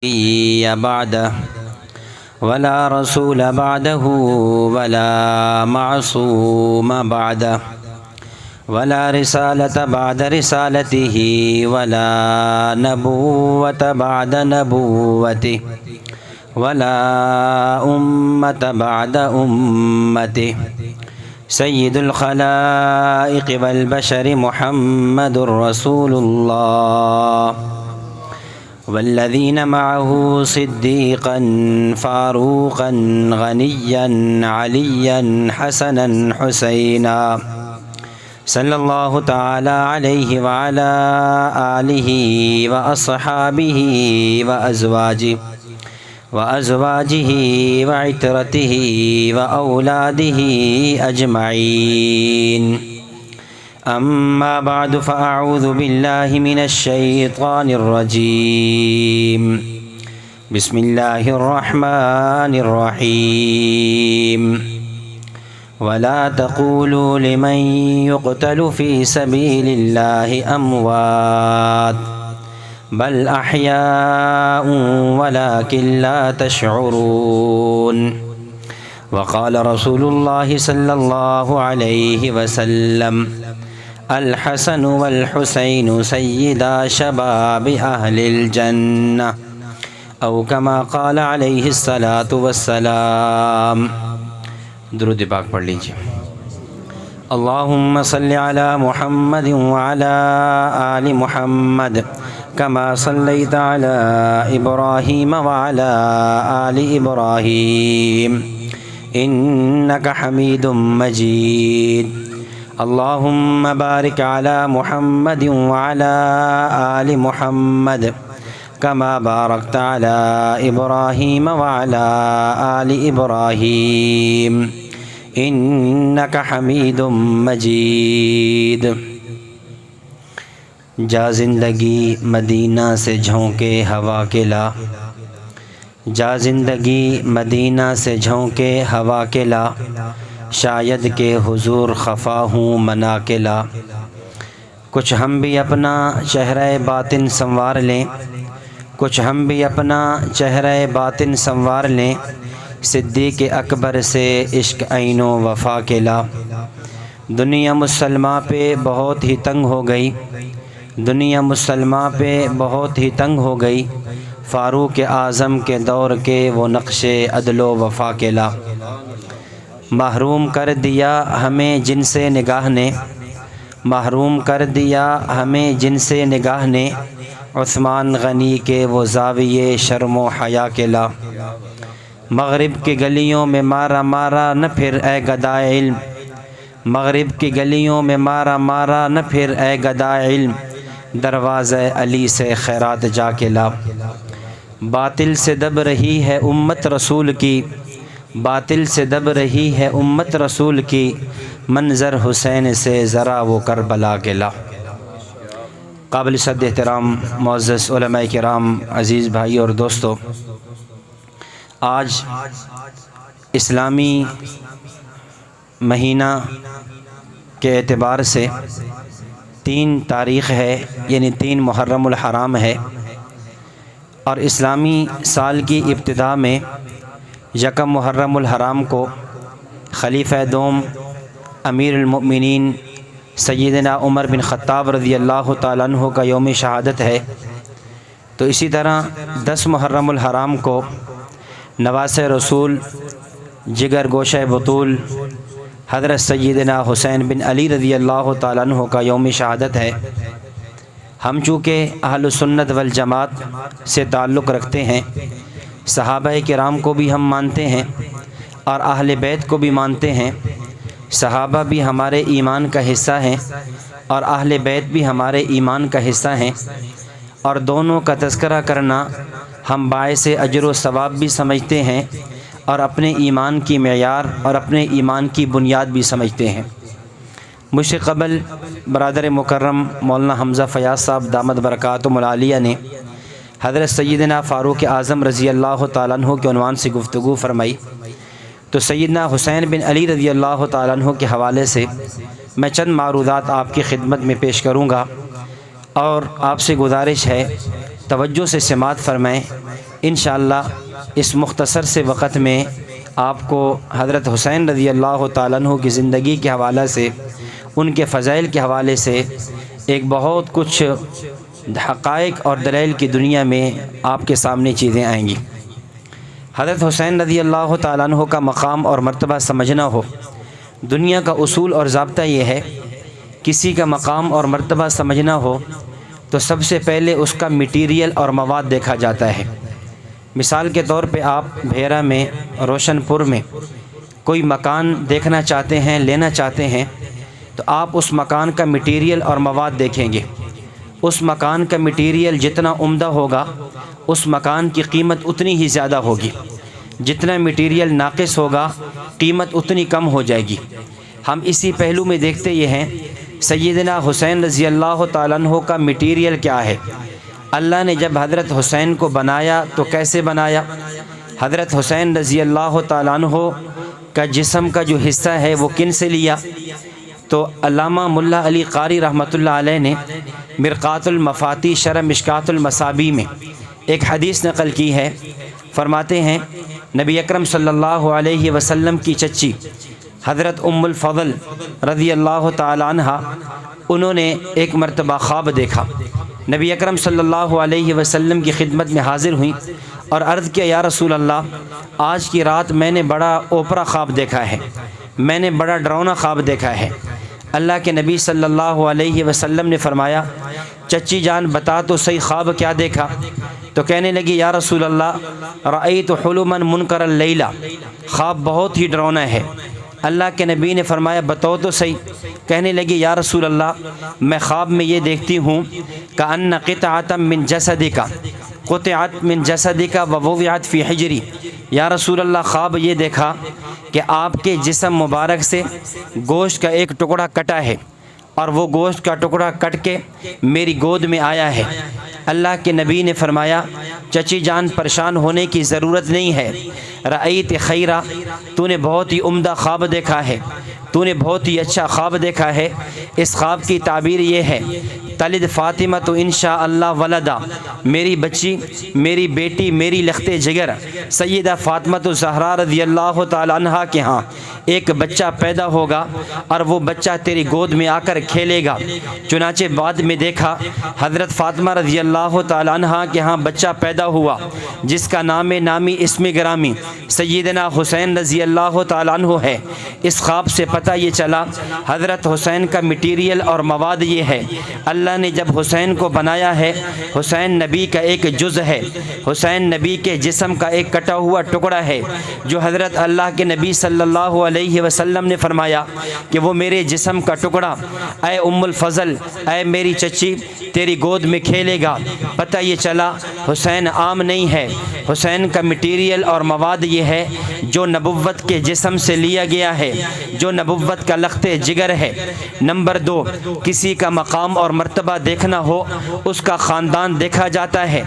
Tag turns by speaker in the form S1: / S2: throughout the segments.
S1: نبي بعده ولا رسول بعده ولا معصوم بعده ولا رسالة بعد رسالته ولا نبوة بعد نبوته ولا أمة بعد أمته سيد الخلائق والبشر محمد رسول الله والذين معه صديقا فاروقا غنيا عليا حسنا حسينا صلى الله تعالى عليه وعلى آله وأصحابه وأزواجه وعترته وأولاده أجمعين. أما بعد فأعوذ بالله من الشيطان الرجيم. بسم الله الرحمن الرحيم. ولا تقولوا لمن يقتل في سبيل الله أموات بل أحياء ولكن لا تشعرون. وقال رسول الله صلى الله عليه وسلم الحسن والحسين سيدا شباب أهل الجنة أو كما قال عليه الصلاة والسلام. درود پاک پڑھ لیجیے. اللهم صل على محمد وعلى آل محمد كما صليت على إبراهيم وعلى آل إبراهيم إنك حميد مجيد. اللهم بارك على محمد وعلى آل محمد كما باركت على إبراهيم وعلى آل إبراهيم إنك حميد مجيد. جا زندگی مدینہ سے جھونکے ہوا کے لا، جا زندگی مدینہ سے جھونکے ہوا کے لا، شاید کہ حضور خفا ہوں منا کے لا. کچھ ہم بھی اپنا چہرہ باطن سنوار لیں، کچھ ہم بھی اپنا چہرہ باطن سنوار لیں، صدیق اکبر سے عشق عین و وفا کے لا. دنیا مسلمہ پہ بہت ہی تنگ ہو گئی، دنیا مسلمہ پہ بہت ہی تنگ ہو گئی، فاروق اعظم کے دور کے وہ نقش عدل و وفا کے لا. محروم کر دیا ہمیں جن سے نگاہ نے، محروم کر دیا ہمیں جن سے نگاہ نے، عثمان غنی کے وہ زاویے شرم و حیا کے لا. مغرب کی گلیوں میں مارا مارا نہ پھر اے گدائے علم، مغرب کی گلیوں میں مارا مارا نہ پھر اے گدائے علم، دروازہ علی سے خیرات جا کے لا. باطل سے دب رہی ہے امت رسول کی، باطل سے دب رہی ہے امت رسول کی، منظر حسین سے ذرا وہ کربلا کے لا. قابل صد احترام معزز علماء کرام، عزیز بھائی اور دوستو، آج اسلامی مہینہ کے اعتبار سے 3 تاریخ ہے، یعنی 3 محرم الحرام ہے، اور اسلامی سال کی ابتدا میں 1 محرم الحرام کو خلیفہ دوم امیر المؤمنین سیدنا عمر بن خطاب رضی اللہ تعالیٰ عنہ کا یوم شہادت ہے. تو اسی طرح 10 محرم الحرام کو نواس رسول جگر گوشہ بطول حضرت سیدنا حسین بن علی رضی اللہ تعالیٰ عنہ کا یوم شہادت ہے. ہم چونکہ اہل سنت والجماعت سے تعلق رکھتے ہیں، صحابہ کرام کو بھی ہم مانتے ہیں اور اہل بیت کو بھی مانتے ہیں. صحابہ بھی ہمارے ایمان کا حصہ ہیں اور اہل بیت بھی ہمارے ایمان کا حصہ ہیں، اور دونوں کا تذکرہ کرنا ہم باعث اجر و ثواب بھی سمجھتے ہیں اور اپنے ایمان کی معیار اور اپنے ایمان کی بنیاد بھی سمجھتے ہیں. مجھ سے قبل برادر مکرم مولانا حمزہ فیاض صاحب دامت برکاتہم العالیہ نے حضرت سیدنا فاروق اعظم رضی اللہ تعالیٰ عنہ کے عنوان سے گفتگو فرمائی. تو سیدنا حسین بن علی رضی اللہ تعالیٰ عنہ کے حوالے سے میں چند معروضات آپ کی خدمت میں پیش کروں گا، اور آپ سے گزارش ہے توجہ سے سماعت فرمائیں۔ انشاءاللہ اس مختصر سے وقت میں آپ کو حضرت حسین رضی اللہ تعالیٰ عنہ کی زندگی کے حوالے سے، ان کے فضائل کے حوالے سے ایک بہت کچھ حقائق اور دلائل کی دنیا میں آپ کے سامنے چیزیں آئیں گی۔ حضرت حسین رضی اللہ تعالیٰ عنہ کا مقام اور مرتبہ سمجھنا ہو، دنیا کا اصول اور ضابطہ یہ ہے، کسی کا مقام اور مرتبہ سمجھنا ہو تو سب سے پہلے اس کا میٹیریل اور مواد دیکھا جاتا ہے۔ مثال کے طور پہ آپ بھیرا میں، روشن پور میں کوئی مکان دیکھنا چاہتے ہیں، لینا چاہتے ہیں، تو آپ اس مکان کا میٹیریل اور مواد دیکھیں گے۔ اس مکان کا میٹیریل جتنا عمدہ ہوگا اس مکان کی قیمت اتنی ہی زیادہ ہوگی، جتنا میٹیریل ناقص ہوگا قیمت اتنی کم ہو جائے گی۔ ہم اسی پہلو میں دیکھتے یہ ہیں سیدنا حسین رضی اللہ تعالیٰ عنہ کا میٹیریل کیا ہے۔ اللہ نے جب حضرت حسین کو بنایا تو کیسے بنایا؟ حضرت حسین رضی اللہ تعالیٰ عنہ کا جسم کا جو حصہ ہے وہ کن سے لیا؟ تو علامہ ملا علی قاری رحمۃ اللہ علیہ نے مرقات المفاتی شرح مشکات المصابی میں ایک حدیث نقل کی ہے۔ فرماتے ہیں نبی اکرم صلی اللہ علیہ وسلم کی چچی حضرت ام الفضل رضی اللہ تعالی عنہ، انہوں نے ایک مرتبہ خواب دیکھا۔ نبی اکرم صلی اللہ علیہ وسلم کی خدمت میں حاضر ہوئیں اور عرض کیا، یا رسول اللہ، آج کی رات میں نے بڑا اوپرا خواب دیکھا ہے، میں نے بڑا ڈراؤنا خواب دیکھا ہے۔ اللہ کے نبی صلی اللہ علیہ وسلم نے فرمایا، چچی جان بتا تو صحیح خواب کیا دیکھا؟ تو کہنے لگی، یا رسول اللہ، رأیت حلما منکر اللیلہ، خواب بہت ہی ڈراؤنا ہے۔ اللہ کے نبی نے فرمایا، بتاؤ تو صحیح۔ کہنے لگی، یا رسول اللہ، میں خواب میں یہ دیکھتی ہوں کأن قطعۃ من جسدک قطعت من جسدک ووضعت فی حجری۔ یا رسول اللہ، خواب یہ دیکھا کہ آپ کے جسم مبارک سے گوشت کا ایک ٹکڑا کٹا ہے اور وہ گوشت کا ٹکڑا کٹ کے میری گود میں آیا ہے۔ اللہ کے نبی نے فرمایا، چچی جان پریشان ہونے کی ضرورت نہیں ہے، رأیت خیرہ، تو نے بہت ہی عمدہ خواب دیکھا ہے، تو نے بہت ہی اچھا خواب دیکھا ہے۔ اس خواب کی تعبیر یہ ہے، تلد فاطمہ تو انشاء اللہ ولدا، میری بچی، میری بیٹی، میری لخت جگر سیدہ فاطمہ الزہرا رضی اللہ تعالی عنہ کے ہاں ایک بچہ پیدا ہوگا اور وہ بچہ تیری گود میں آ کر کھیلے گا۔ چنانچہ بعد میں دیکھا حضرت فاطمہ رضی اللہ تعالی عنہ کے ہاں بچہ پیدا ہوا جس کا نامی اسم گرامی سیدنا حسین رضی اللہ تعالی عنہ ہے۔ اس خواب سے پتہ یہ چلا حضرت حسین کا میٹیریل اور مواد یہ ہے، اللہ نے جب حسین کو بنایا ہے، حسین نبی کا ایک جز ہے، حسین نبی کے جسم کا ایک کٹا ہوا ٹکڑا ہے، جو حضرت اللہ کے نبی صلی اللہ علیہ وسلم نے فرمایا کہ وہ میرے جسم کا ٹکڑا اے ام الفضل، اے میری چچی، تیری گود میں کھیلے گا۔ پتہ یہ چلا حسین عام نہیں ہے، حسین کا میٹیریل اور مواد یہ ہے جو نبوت کے جسم سے لیا گیا ہے، جو نبوت کا لخت جگر ہے۔ نمبر 2، کسی کا مقام اور مرتبہ دیکھنا ہو اس کا خاندان دیکھا جاتا ہے۔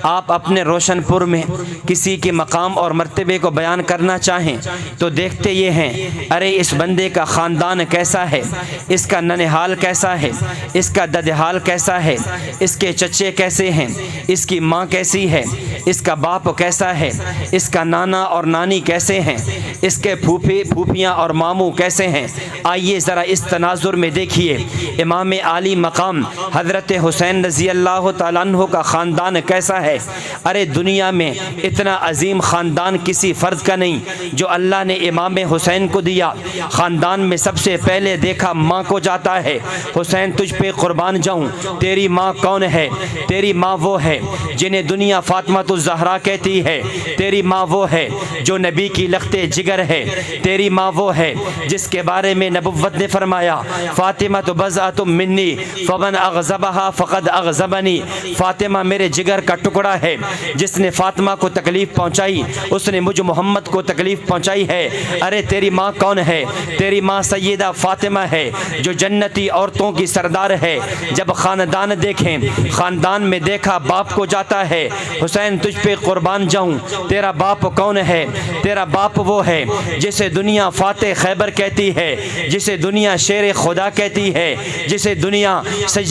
S1: آپ اپنے روشن پور میں کسی کے مقام اور مرتبے کو بیان کرنا چاہیں تو دیکھتے یہ ہیں، ارے اس بندے کا خاندان کیسا ہے، اس کا ننہال کیسا ہے، اس کا ددحال کیسا ہے، اس کے چچے کیسے ہیں، اس کی ماں کیسی ہے، اس کا باپ کیسا ہے، اس کا نانا اور نانی کیسے ہیں، اس کے پھوپھیاں اور ماموں کیسے ہیں۔ آئیے ذرا اس تناظر میں دیکھیے امام عالی مقام حضرت حسین رضی اللہ تعالیٰ عنہ کا خاندان کیسا ہے۔ ارے دنیا میں اتنا عظیم خاندان کسی فرد کا نہیں جو اللہ نے امام حسین کو دیا۔ خاندان میں سب سے پہلے دیکھا ماں کو جاتا ہے، حسین تجھ پہ قربان جاؤں، تیری ماں کون ہے؟ تیری ماں وہ ہے جنہیں دنیا فاطمہ الزہرا کہتی ہے، تیری ماں وہ ہے جو نبی کی لخت جگر ہے، تیری ماں وہ ہے جس کے بارے میں نبوت نے فرمایا، فاطمہ تو بضعۃ منی فمن اغضبها فقد اغضبنی، فاطمہ میرے جگر کا ٹکڑا ہے، جس نے فاطمہ کو تکلیف پہنچائی اس نے مجھ محمد کو تکلیف پہنچائی ہے۔ ارے تیری ماں کون ہے؟ تیری ماں سیدہ فاطمہ ہے جو جنتی عورتوں کی سردار ہے۔ جب خاندان دیکھیں، خاندان میں دیکھا باپ کو جاتا ہے، حسین تجھ پہ قربان جاؤں، تیرا باپ کون ہے؟ تیرا باپ وہ ہے جسے دنیا فاتح خیبر کہتی ہے، جسے دنیا شیر خدا کہتی ہے، جسے دنیا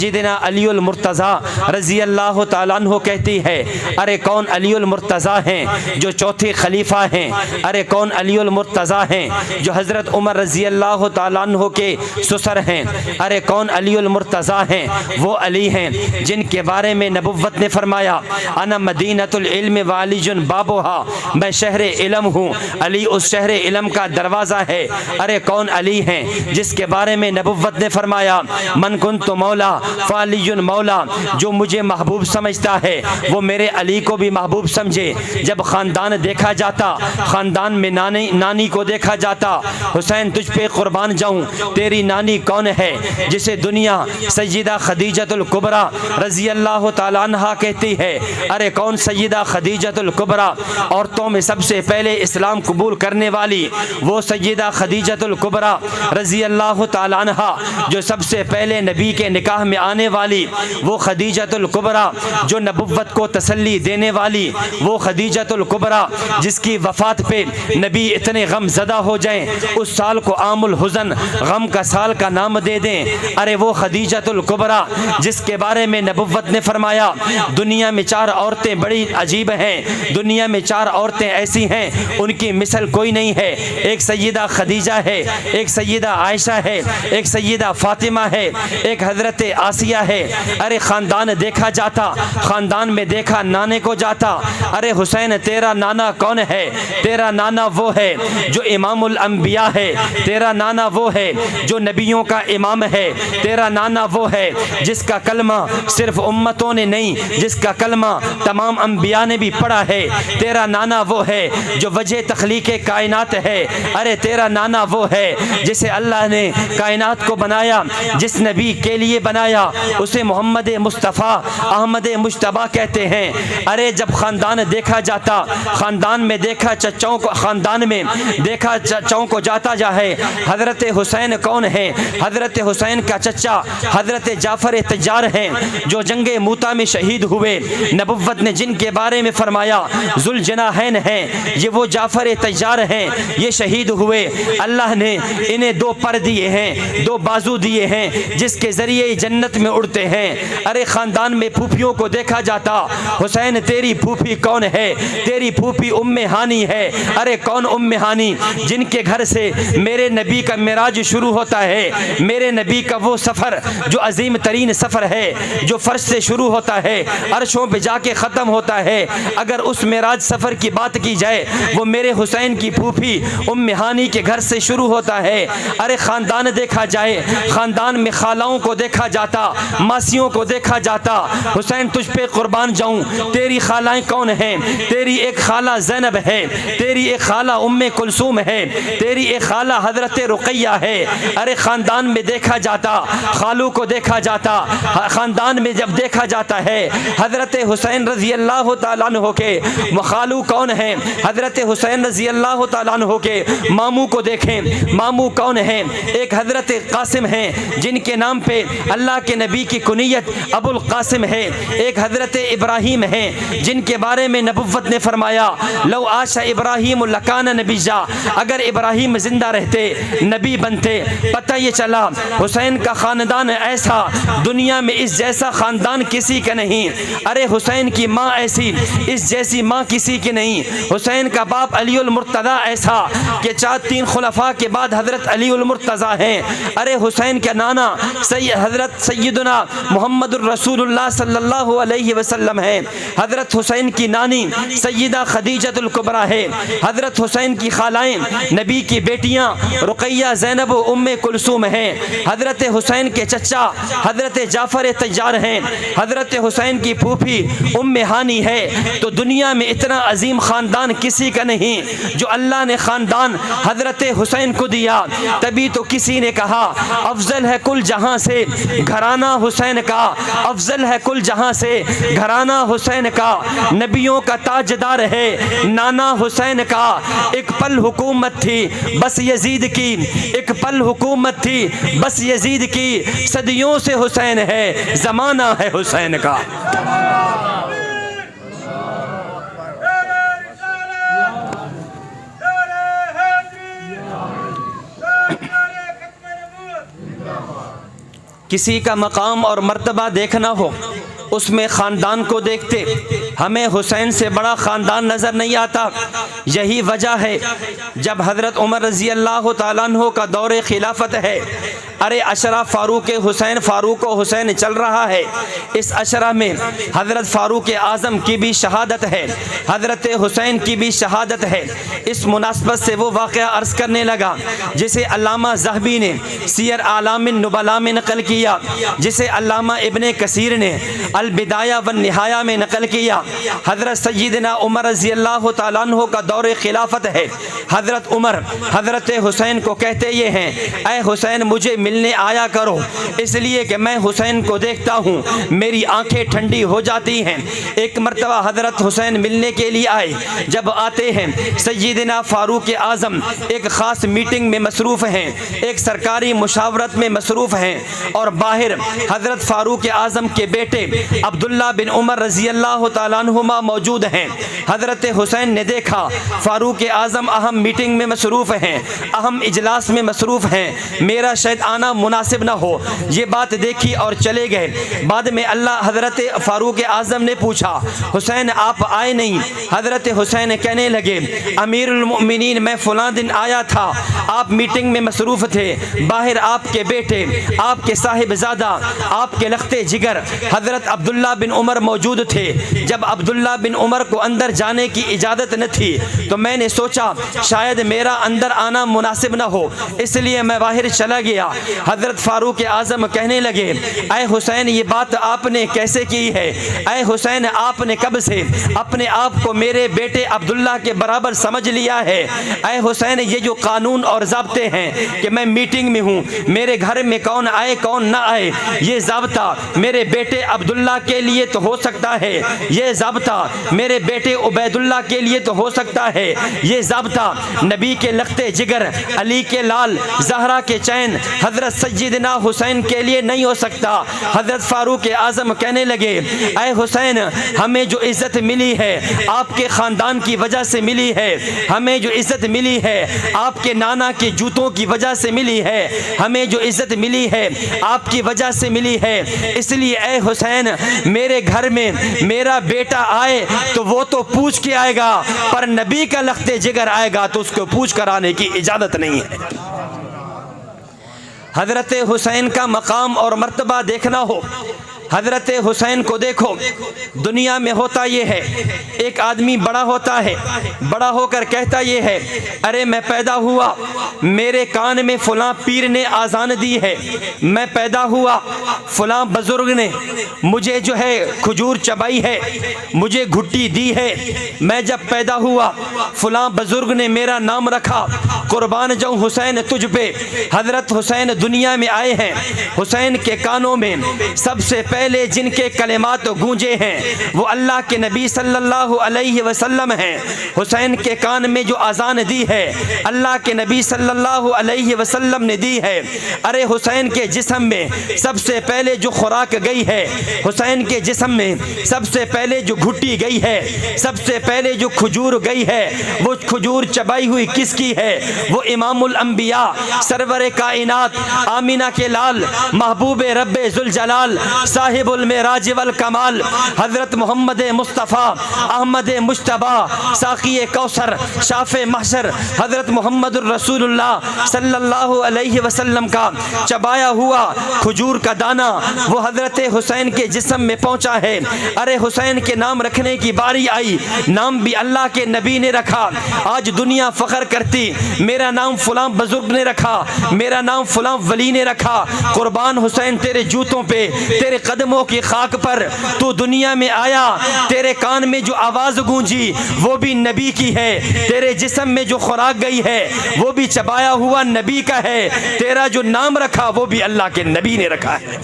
S1: سیدنا علی المرتضیٰ رضی اللہ تعالیٰ عنہ کہتی ہے ارے کون علی المرتضیٰ ہیں جو چوتھے خلیفہ ہیں، ارے کون علی المرتضیٰ ہیں جو حضرت عمر رضی اللہ تعالیٰ عنہ کے سسر ہیں، ارے کون علی المرتضیٰ ہیں، وہ علی ہیں جن کے بارے میں نبوت نے فرمایا انا مدینۃ العلم وعلی بابھا، میں شہر علم ہوں، علی اس شہر علم کا دروازہ ہے۔ ارے کون علی ہیں جس کے بارے میں نبوت نے فرمایا من کنت مولا فعلی مولا، جو مجھے محبوب سمجھتا ہے وہ میرے علی کو بھی محبوب سمجھے۔ جب خاندان دیکھا جاتا، خاندان میں نانی کو دیکھا جاتا، حسین تجھ پہ قربان جاؤں، تیری نانی کون ہے جسے دنیا سیدہ خدیجۃ الکبریٰ رضی اللہ تعالیٰ عنہ کہتی ہے؟ ارے کون سیدہ خدیجۃ الکبریٰ، عورتوں میں سب سے پہلے اسلام قبول کرنے والی وہ سیدہ خدیجۃ الکبریٰ رضی اللہ تعالیٰ عنہ، جو سب سے پہلے نبی کے نکاح میں آنے والی وہ خدیجۃ الکبریٰ، جو نبوت کو تسلی دینے والی وہ خدیجۃ الکبریٰ، جس کی وفات پہ نبی اتنے غم زدہ ہو جائیں اس سال کو عام الحزن، غم کا سال کا نام دے دیں۔ ارے وہ خدیجۃ الکبریٰ جس کے بارے میں نبوت نے فرمایا دنیا میں 4 عورتیں بڑی عجیب ہیں، دنیا میں 4 عورتیں ایسی ہیں ان کی مثل کوئی نہیں ہے، ایک سیدہ خدیجہ ہے، ایک سیدہ عائشہ ہے، ایک سیدہ فاطمہ ہے، ایک حضرت آسیہ ہے۔ ارے خاندان دیکھا جاتا، خاندان میں دیکھا نانے کو جاتا، ارے حسین تیرا نانا کون ہے؟ تیرا نانا وہ ہے جو امام الانبیاء ہے، تیرا نانا وہ ہے جو نبیوں کا امام ہے، تیرا نانا وہ ہے جس کا کلمہ صرف امتوں نے نہیں، جس کا کلمہ تمام انبیاء نے بھی پڑھا ہے، تیرا نانا وہ ہے جو وجہ تخلیق کائنات ہے، ارے تیرا نانا وہ ہے جسے اللہ نے کائنات کو بنایا، جس نبی کے لیے بنایا اسے محمد مصطفیٰ احمد مجتبیٰ کہتے ہیں۔ ارے جب خاندان دیکھا جاتا، خاندان میں دیکھا چچاؤں کو، خاندان میں دیکھا چچاؤں کو جاتا ہے، حضرت حسین کون ہیں؟ حضرت حسین کا چچا حضرت جعفر تیار ہیں جو جنگ موتا میں شہید ہوئے، نبوت نے جن کے بارے میں فرمایا ذوالجناحین ہیں، یہ وہ جعفر تیار ہیں، یہ شہید ہوئے، اللہ نے انہیں 2 پر دیے ہیں، 2 بازو دیے ہیں جس کے ذریعے جنت میں اڑتے ہیں۔ ارے خاندان میں پھوپھیوں کو دیکھا جاتا، حسین تیری پھوپھی کون ہے؟ تیری پھوپھی ام ہانی ہے، ارے کون ام ہانی؟ جن کے گھر سے میرے نبی کا معراج شروع ہوتا ہے، میرے نبی کا وہ سفر جو عظیم ترین سفر ہے، جو فرش سے شروع ہوتا ہے عرشوں پہ جا کے ختم ہوتا ہے، اگر اس معراج سفر کی بات کی جائے وہ میرے حسین کی پھوپھی ام ہانی کے گھر سے شروع ہوتا ہے۔ ارے خاندان دیکھا جائے، خاندان میں خالاؤں کو دیکھا جاتا، ماسیوں کو دیکھا جاتا، حسین تجھ پہ قربان جاؤں، تیری خالائیں کون ہیں؟ تیری ایک خالہ زینب ہے، تیری ایک خالہ ام کلثوم ہے، تیری ایک خالہ حضرت رقیہ ہے۔ ارے خاندان میں دیکھا جاتا، خالو کو دیکھا جاتا، خاندان میں جب دیکھا جاتا ہے حضرت حسین رضی اللہ تعالیٰ عنہ کے خالو کون ہیں؟ حضرت حسین رضی اللہ تعالیٰ عنہ کے ماموں کو دیکھیں، ماموں کون ہیں؟ ایک حضرت قاسم ہیں جن کے نام پہ اللہ کے نبی کی کنیت ابو القاسم ہے، ایک حضرت ابراہیم ہیں جن کے بارے میں نبوت نے فرمایا لو عاش ابراہیم لکان نبیّا، اگر ابراہیم زندہ رہتے نبی بنتے۔ پتہ یہ چلا حسین کا خاندان ایسا، دنیا میں اس جیسا خاندان کسی کا نہیں، ارے حسین کی ماں ایسی، اس جیسی ماں کسی کی نہیں، حسین کا باپ علی المرتضیٰ ایسا کہ 3 خلفاء کے بعد حضرت علی المرتضیٰ ہیں، ارے حسین کا نانا حضرت سیدنا محمد الرسول اللہ صلی اللہ علیہ وسلم ہے، حضرت حسین کی نانی سیدہ خدیجۃ الکبریٰ ہے، حضرت حسین کی خالائیں نبی کی بیٹیاں رقیہ زینب و ام کلثوم ہیں، حضرت حسین کے چچا حضرت جعفر تیار ہیں، حضرت حسین کی پھوپھی ام ہانی ہے۔ تو دنیا میں اتنا عظیم خاندان کسی کا نہیں جو اللہ نے خاندان حضرت حسین کو دیا، تبھی تو کسی نے کہا افضل ہے کل جہاں سے گھرانہ حسین کا، افضل ہے کل جہاں سے گھرانہ حسین کا، نبیوں کا تاجدار ہے نانا حسین کا، ایک پل حکومت تھی بس یزید کی، ایک پل حکومت تھی بس یزید کی، صدیوں سے حسین ہے زمانہ ہے حسین کا۔ کسی کا مقام اور مرتبہ دیکھنا ہو اس میں خاندان کو دیکھتے، ہمیں حسین سے بڑا خاندان نظر نہیں آتا۔ یہی وجہ ہے جب حضرت عمر رضی اللہ تعالیٰ عنہ کا دور خلافت ہے، ارے عشرہ فاروق و حسین چل رہا ہے، اس عشرہ میں حضرت فاروق اعظم کی بھی شہادت ہے، حضرت حسین کی بھی شہادت ہے۔ اس مناسبت سے وہ واقعہ عرض کرنے لگا جسے علامہ ذہبی نے سیر اعلام النبلاء میں نقل کیا، جسے علامہ ابن کثیر نے البدایہ والنہایہ میں نقل کیا۔ حضرت سیدنا عمر رضی اللہ تعالیٰ عنہ کا دور خلافت ہے۔ حضرت عمر حضرت حسین کو کہتے یہ ہیں، اے حسین مجھے ملنے آیا کرو، اس لیے کہ میں حسین کو دیکھتا ہوں میری آنکھیں ٹھنڈی ہو جاتی ہیں۔ ایک مرتبہ حضرت حسین ملنے کے لیے آئے، جب آتے ہیں سیدنا فاروق اعظم ایک خاص میٹنگ میں مصروف ہیں، ایک سرکاری مشاورت میں مصروف ہیں، اور باہر حضرت فاروق اعظم کے بیٹے عبداللہ بن عمر رضی اللہ تعالیٰ عنہما موجود ہیں۔ حضرت حسین نے دیکھا فاروق اعظم اہم میٹنگ میں مصروف ہیں، اہم اجلاس میں مصروف ہیں، میرا شاید آنا مناسب نہ ہو، یہ بات دیکھی اور چلے گئے۔ بعد میں حضرت فاروق اعظم نے پوچھا حسین آپ آئے نہیں؟ حضرت حسین کہنے لگے امیر المؤمنین میں فلاں دن آیا تھا، آپ میٹنگ میں مصروف تھے، باہر آپ کے بیٹے، آپ کے صاحبزادہ، آپ کے لختے جگر حضرت عبداللہ بن عمر موجود تھے۔ جب عبداللہ بن عمر کو اندر جانے کی اجازت نہ تھی تو میں نے سوچا شاید میرا اندر آنا مناسب نہ ہو، اس لیے میں باہر چلا گیا۔ حضرت فاروق اعظم کہنے لگے اے حسین یہ بات آپ نے کیسے کی ہے؟ اے حسین آپ نے کب سے اپنے آپ کو میرے بیٹے عبداللہ کے برابر سمجھ لیا ہے؟ اے حسین یہ جو قانون اور ضابطے ہیں کہ میں میٹنگ میں ہوں، میرے گھر میں کون آئے کون نہ آئے، یہ ضابطہ میرے بیٹے عبداللہ کے لیے تو ہو سکتا ہے، یہ ضابطہ میرے بیٹے عبید اللہ کے لیے تو ہو سکتا ہے، یہ ضابطہ نبی کے لختے جگر، علی کے لال، زہرا کے چین، حضرت سیدنا حسین کے لیے نہیں ہو سکتا۔ حضرت فاروق اعظم کہنے لگے اے حسین ہمیں جو عزت ملی ہے آپ کے خاندان کی وجہ سے ملی ہے، ہمیں جو عزت ملی ہے آپ کے نانا کے جوتوں کی وجہ سے ملی ہے، ہمیں جو عزت ملی ہے آپ کی وجہ سے ملی ہے، اس لیے اے حسین میرے گھر میں میرا بیٹا آئے تو وہ تو پوچھ کے آئے گا، پر نبی کا لخت جگر آئے گا تو اس کو پوچھ کر آنے کی اجازت نہیں ہے۔ حضرت حسین کا مقام اور مرتبہ دیکھنا ہو، حضرت حسین کو دیکھو۔ دنیا میں ہوتا یہ ہے ایک آدمی بڑا ہوتا ہے، بڑا ہو کر کہتا یہ ہے ارے میں پیدا ہوا میرے کان میں فلاں پیر نے آذان دی ہے، میں پیدا ہوا فلاں بزرگ نے مجھے جو ہے کھجور چبائی ہے، مجھے گھٹی دی ہے، میں جب پیدا ہوا فلاں بزرگ نے میرا نام رکھا، قربان جاؤں حسین تجھ پہ۔ حضرت حسین دنیا میں آئے ہیں، حسین کے کانوں میں سب سے پہلے جن کے کلمات گونجے ہیں وہ اللہ کے نبی صلی اللہ علیہ وسلم ہیں۔ حسین کے کان میں جو اذان دی ہے اللہ کے نبی صلی اللہ علیہ وسلم نے دی ہے۔ ارے حسین کے جسم میں سب سے پہلے جو خوراک گئی ہے، حسین کے جسم میں سب سے پہلے جو گھٹی گئی ہے، سب سے پہلے جو کھجور گئی ہے، وہ کھجور چبائی ہوئی کس کی ہے؟ وہ امام الانبیاء سرور کائنات آمینہ کے لال محبوب رب ذوالجلال صاحب المعراج والکمال حضرت محمد مصطفیٰ احمد مجتبیٰ ساقی کوثر شاف محشر حضرت محمد الرسول اللہ صلی اللہ علیہ وسلم کا چبایا ہوا کھجور کا دانہ وہ حضرت حسین کے جسم میں پہنچا ہے۔ ارے حسین کے نام رکھنے کی باری آئی، نام بھی اللہ کے نبی نے رکھا۔ آج دنیا فخر کرتی میرا نام فلاں بزرگ نے رکھا، میرا نام فلاں ولی نے رکھا۔ قربان حسین تیرے جوتوں پہ، تیرے قدموں کی خاک پر تو دنیا میں آیا، تیرے کان میں جو آواز گونجی وہ بھی نبی کی ہے، تیرے جسم میں جو خوراک گئی ہے وہ بھی چبایا ہوا نبی کا ہے، تیرا جو نام رکھا وہ بھی اللہ کے نبی نے رکھا ہے۔